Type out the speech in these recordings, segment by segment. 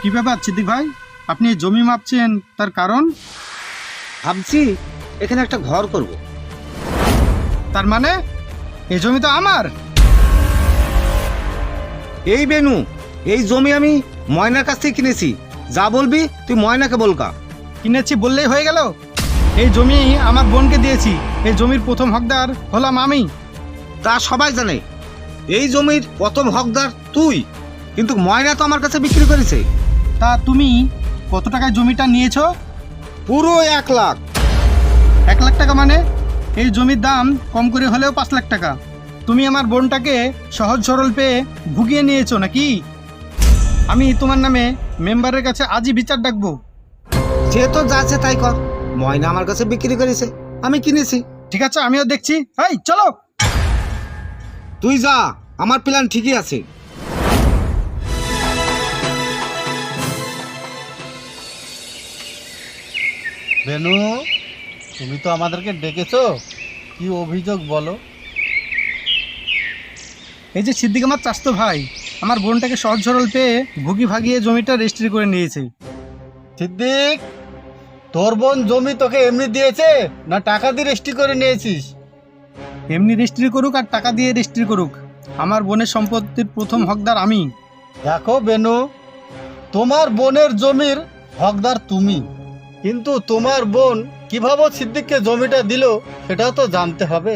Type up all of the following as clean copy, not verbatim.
কি ব্যাপার সিদ্দিক ভাই, আপনি এই জমি মাপছেন, তার কারণ? ভাবছি এখানে একটা ঘর করব। তার মানে এই জমি তো আমার। এই বেনু, এই জমি আমি ময়নার কাছ থেকে কিনেছি। যা বলবি তুই ময়নাকে বলকা। কিনেছি বললেই হয়ে গেল? এই জমি আমার বোনকে দিয়েছি, এই জমির প্রথম হকদার হলাম আমি। তা সবাই জানে এই জমির প্রথম হকদার তুই, কিন্তু ময়না তো আমার কাছে বিক্রি করেছে। তা তুমি কত টাকায় জমিটা নিয়েছো? পুরো 1,00,000। 1 লাখ টাকা মানে? এই জমির দাম কম করে হলেও 5 লাখ টাকা। তুমি আমার বোনটাকে সহজ সরল পেয়ে ভুগিয়ে নিয়েছো নাকি? আমি তোমার নামে মেম্বারের কাছে আজই বিচার ডাকবো। যে তো যাচ্ছে তাই কর, ময়না আমার কাছে বিক্রি করেছে, আমি কিনেছি। ঠিক আছে, আমিও দেখছি। এই চলো। তুই যা, আমার প্ল্যান ঠিকই আছে। বেনু, তুমি তো আমাদেরকে ডেকেছো, কি অভিযোগ বলো? এই যে সিদ্দিক আমার চাচতো ভাই, আমার বোনটাকে সহজ সরল পেয়ে ভুগি ভাগিয়ে জমিটা রেজিস্ট্রি করে নিয়েছে। সিদ্দিক, তোর বোন জমি তোকে এমনি দিয়েছে না টাকা দিয়ে রেজিস্ট্রি করে নিয়েছিস? এমনি রেজিস্ট্রি করুক আর টাকা দিয়ে রেজিস্ট্রি করুক, আমার বোনের সম্পত্তির প্রথম হকদার আমি। দেখো বেনু, তোমার বোনের জমির হকদার তুমি, কিন্তু তোমার বোন কিভাবে সিদ্দিককে জমিটা দিল সেটাও তো জানতে হবে।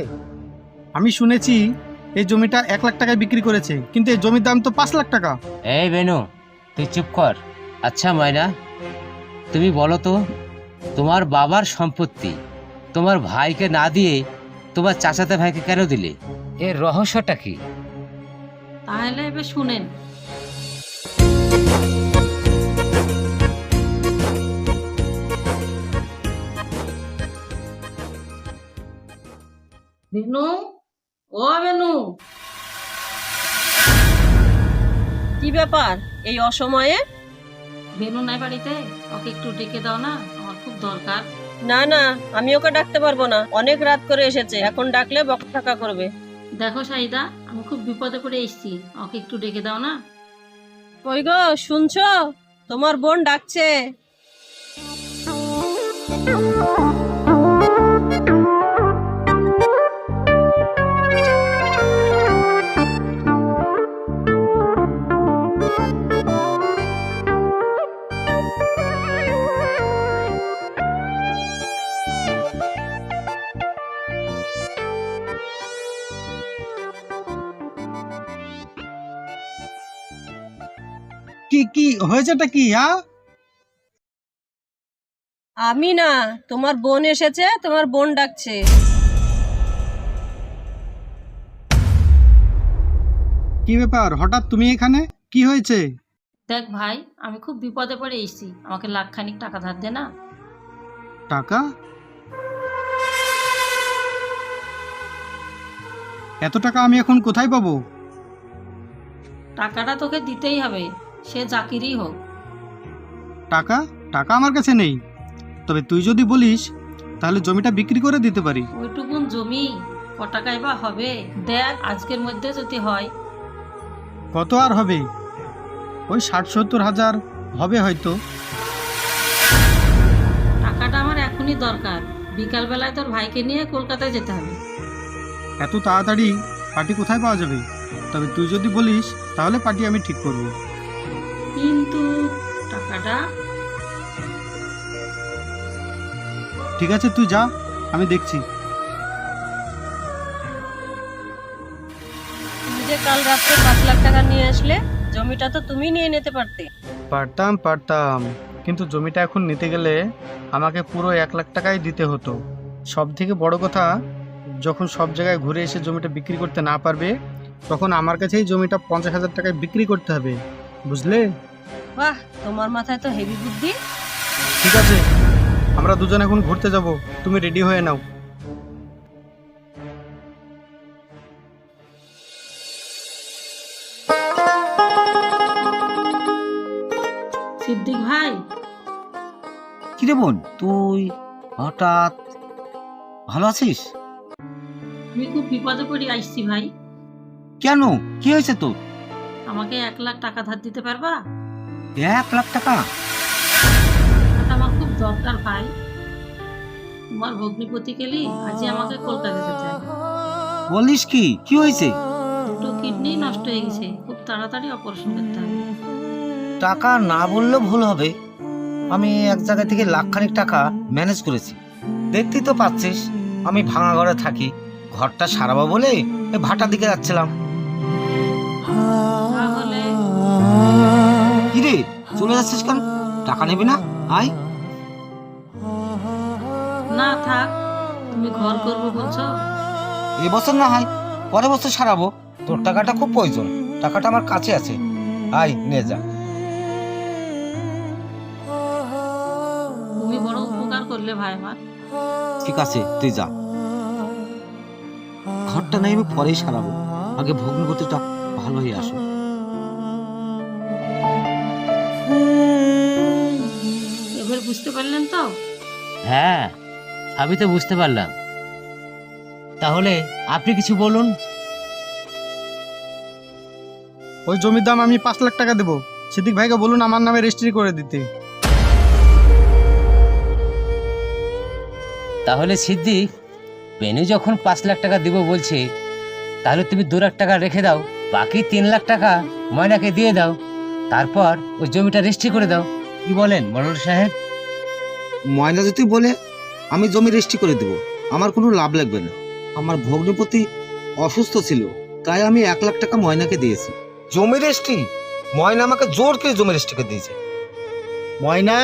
আমি শুনেছি এই জমিটা 1 লাখ টাকায় বিক্রি করেছে, কিন্তু এই জমির দাম তো 5 লাখ টাকা। এই বেনু, তুই চুপ কর। আচ্ছা ময়না, তুমি বলো তো, তোমার বাবার সম্পত্তি তোমার ভাইকে না দিয়ে তোমার চাচাতো ভাইকে কেন দিলে? এর রহস্যটা কি? তাহলে এবার শুনেন। বেনু, ও বেনু, কি ব্যাপার এই অসময়ে? বেনু নাই বাড়িতে? ওকে একটু ডেকে দাও না, আমার খুব দরকার। না না, আমি ওকে ডাকতে পারবো না, অনেক রাত করে এসেছে, এখন ডাকলে বকাঝকা করবে। দেখো সাইদা, আমি খুব বিপদে পড়ে এসেছি, ওকে একটু ডেকে দাও না। কই গো, শুনছো? তোমার বোন ডাকছে। কি কি হয়েছেটা কি? হ্যাঁ, আমি না, তোমার বোন এসেছে, তোমার বোন ডাকছে। কি ব্যাপার, হঠাৎ তুমি এখানে? কি হয়েছে? দেখ ভাই, আমি খুব বিপদে পড়ে এসেছি, আমাকে লাখখানিক টাকা ধার দে না। টাকা? এত টাকা আমি এখন কোথায় পাবো? টাকাটা তোকে দিতেই হবে, সে জাকিরই হোক। টাকা? টাকা আমার কাছে নেই, তবে তুই যদি বলিস তাহলে জমিটা বিক্রি করে দিতে পারি। ওইটুকুন জমি ক টাকায় বা হবে? দেখ, আজকের মধ্যে যদি হয়। কত আর হবে? ওই 60-70 হাজার হবে হয়তো। টাকাটা আমার এখনই দরকার, বিকালবেলায় তোর ভাইকে নিয়ে কলকাতায় যেতে হবে। এত তাড়াতাড়ি পার্টি কোথায় পাওয়া যাবে? তবে তুই যদি বলিস তাহলে পার্টি আমি ঠিক করব। কিন্তু টাকাটা? ঠিক আছে, তুই যা, আমি দেখছি। তুমি যে কাল রাত্রে 5 লাখ টাকা নিয়ে আসলে, জমিটা তো তুমি নিয়ে নিতে পারতে। পারতাম, কিন্তু জমিটা এখন নিতে গেলে আমাকে পুরো 1 লাখ টাকাই দিতে হতো। সব থেকে বড় কথা, যখন সব জায়গায় ঘুরে এসে জমিটা বিক্রি করতে না পারবে, তখন আমার কাছেই জমিটা 50,000 টাকায় বিক্রি করতে হবে, বুঝলে? বাহ, তোমার মাথায় তো হেভি বুদ্ধি। ঠিক আছে, আমরা দুজন এখন ঘুরতে যাব, তুমি রেডি হয়ে নাও। সিদ্দিক ভাই, কিরে বোন, তুই হঠাৎ? ভালো আছিস? আমি খুব বিপদে পড়ে আসছি ভাই। কেন, কি হয়েছে তোর? আমাকে 1 লাখ টাকা ধার দিতে পারবা? 1,00,000 টাকা? টাকাটা আমার খুব দরকার ভাই। তোমার ভগ্নিপতি কেলি আজই আমাকে কলকাতা যেতে হবে। বলিস কি? কি হয়েছে? দুটো কিডনি নষ্ট হয়ে গেছে, খুব তাড়াতাড়ি অপারেশন করতে হবে। টাকা না বললেও ভুল হবে। আমি এক জায়গা থেকে লাখখানিক টাকা ম্যানেজ করেছি। দেখতেই তো পাচ্ছিস আমি ভাঙা ঘরে থাকি। ঘরটা সারাবো বলে ভাটার দিকে যাচ্ছিলাম। তাহলে কিরে চলে যাচ্ছিস কেন? টাকা নেবি না? আয়। না থাক, তুমি ঘর করবো বলছো। এবছর না হয় পরের বছর সারাবো। তোর টাকাটা খুব প্রয়োজন, টাকাটা আমার কাছে আছে। আয় নিয়ে যা। তুমি বড় উপকার করলে ভাই আমার। ঠিক আছে তুই যা। ঘরটা নাই আমি পরেই সারাবো, আগে ভগ্নিপতিটা ভালো হয়ে আসো। এবার বুঝতে পারলেন তো? হ্যাঁ, আমি তো বুঝতে পারলাম। তাহলে আপনি কিছু বলুন। ওই জমির দাম আমি 5 লাখ টাকা দেবো। সিদ্দিক ভাইকে বলুন আমার নামে রেজিস্ট্রি করে দিতে। তাহলে সিদ্দিক, বেনু যখন 5 লাখ টাকা দিব বলছে, তাহলে তুমি 2 লাখ টাকা রেখে দাও, বাকি 3 লাখ টাকা ময়নাকে দিয়ে দাও, তারপর ওই জমিটা রেজিস্ট্রি করে দাও। কি বলেন মনোহর সাহেব? ময়না যদি বলে আমি জমি রেজিস্ট্রি করে দেবো, আমার কোনো লাভ লাগবে না। আমার ভগ্নিপতি অসুস্থ ছিল, তাই আমি 1 লাখ টাকা ময়নাকে দিয়েছি। জমি রেজিস্ট্রি? ময়না আমাকে জোর করে জমি রেজিস্ট্রি করে দিয়েছে। ময়না,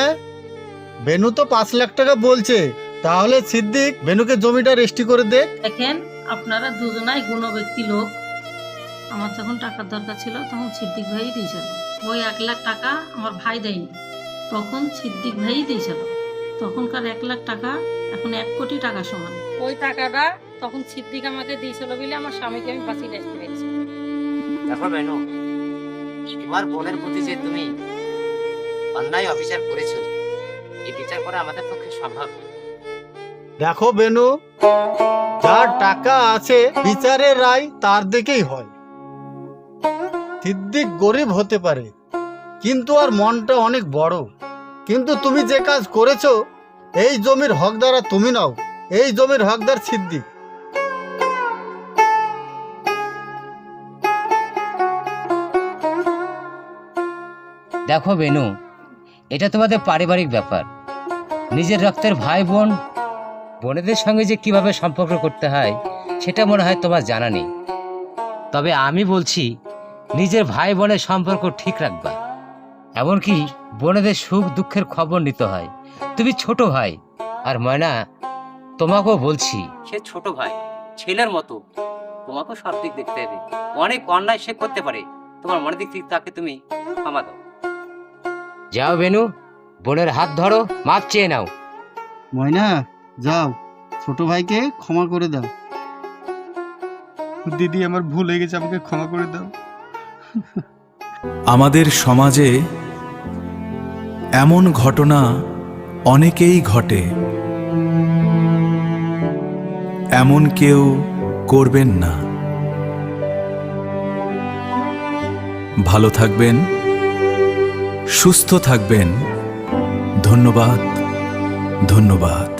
বেনু তো 5 লাখ টাকা বলছে, তাহলে সিদ্দিক বেনুকে জমিটা রেজিস্ট্রি করে দে। দেখেন, আপনারা দুজনাই গুণব্যক্তি লোক। আমার যখন টাকার দরকার ছিল তখন সিদ্দিক ভাই দিয়েছিল। ওই 1 লাখ টাকা আমার ভাই দেয়নি, তখন সিদ্দিক ভাই দিয়েছিল। তখনকার 1 লাখ টাকা এখন 1 কোটি টাকা সমান। ওই টাকাটা তখন সিদ্দিক আমাকে দিয়েছিল বলে আমার স্বামীকে আমি বাঁচিয়ে আসতে পেরেছি। দেখো বেনু, তোমার বোনের প্রতি যে তুমি অন্যায় অবিচার করেছো, এই বিচার করা আমাদের পক্ষে সম্ভব নয়। দেখো বেনু, যার টাকা আছে বিচারের রায় তার দিকেই হয়। সিদ্দিক গরিব হতে পারে, কিন্তু আর মনটা অনেক বড়। কিন্তু তুমি যে কাজ করেছো, এই জমির হকদার আর তুমি নাও, এই জমির হকদার সিদ্দিক। দেখো বেনু, এটা তোমাদের পারিবারিক ব্যাপার। নিজের রক্তের ভাই বোন, বোনেদের সঙ্গে যে কিভাবে সম্পর্ক করতে হয় সেটা মনে হয় তোমার জানা নেই। তবে আমি বলছি, নিজের ভাই বোনের সম্পর্ক ঠিক রাখবা। এমনকি বোনেদের সুখ দুঃখের খবর নিতে হয়। তুমি ছোট ভাই, আর ময়না তোমাকেও বলছি, সে ছোট ভাই, ছেলের মতো। তোমাকেও সব দিক দেখতে হবে। অনেক অন্যায় সে করতে পারে, তোমার মনের দিক থেকে তাকে তুমি ক্ষমা দাও। যাও বেনু, বোনের হাত ধরো, মাপ চেয়ে নাও। ময়না, যাও, ছোট ভাইকে ক্ষমা করে দাও। দিদি আমার ভুল হয়ে গেছে, আমাকে ক্ষমা করে দাও। আমাদের সমাজে এমন ঘটনা অনেকেই ঘটে, এমন কেউ করবেন না। ভালো থাকবেন, সুস্থ থাকবেন। ধন্যবাদ, ধন্যবাদ।